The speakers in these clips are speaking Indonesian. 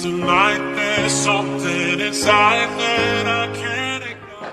Tonight there's something inside that I can't ignore.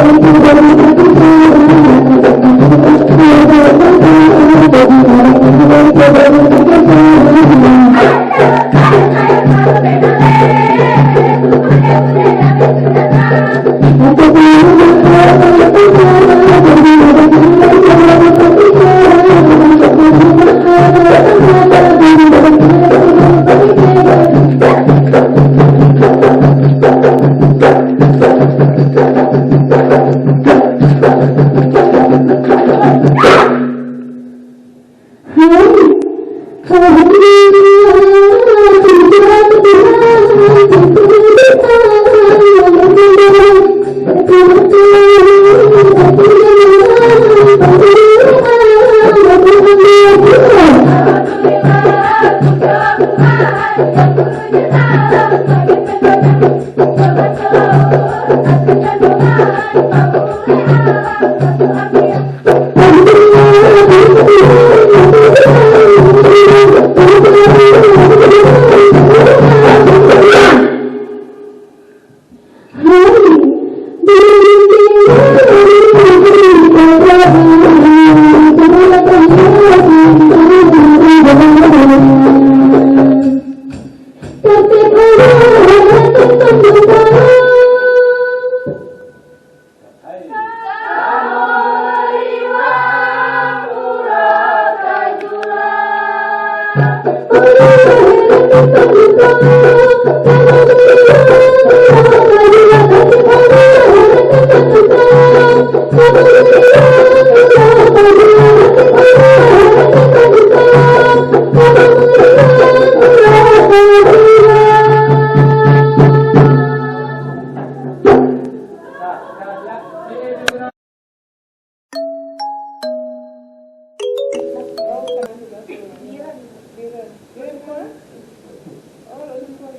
Thank you.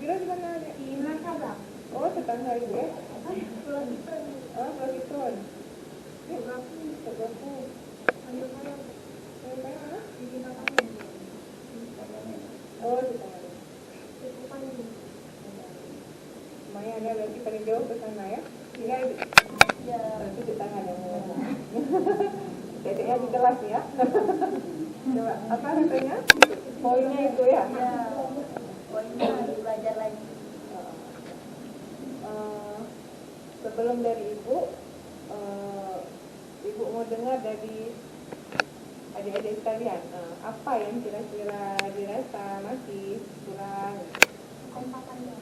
kira di mana ada? Di Nasabah. Oh, tetangga ibu ya? Pulau Kipren. Oh, Pulau Kipren. Geografi. Seberapa? Ambil saya. Saya mana? Di Bintang-Tamu. Oh, tetangga. Cukup panjang. Lumayan ya, berarti paling jauh ke sana ya? Iya, Ibu. Ya. Berarti tetangga dong. Dedeknya di kelas ya? Coba, apa katanya? Poinnya itu ya? Ya. Poinnya belajar lagi. Sebelum dari Ibu, Ibu mau dengar dari adik-adik sekalian, apa yang kira-kira dirasa masih kurang? Kompakannya.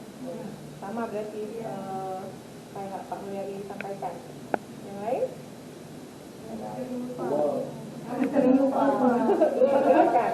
Sama berarti kayak Pak Mulyadi sampaikan. Yang lain? Sering lupa. Lupa gerakan.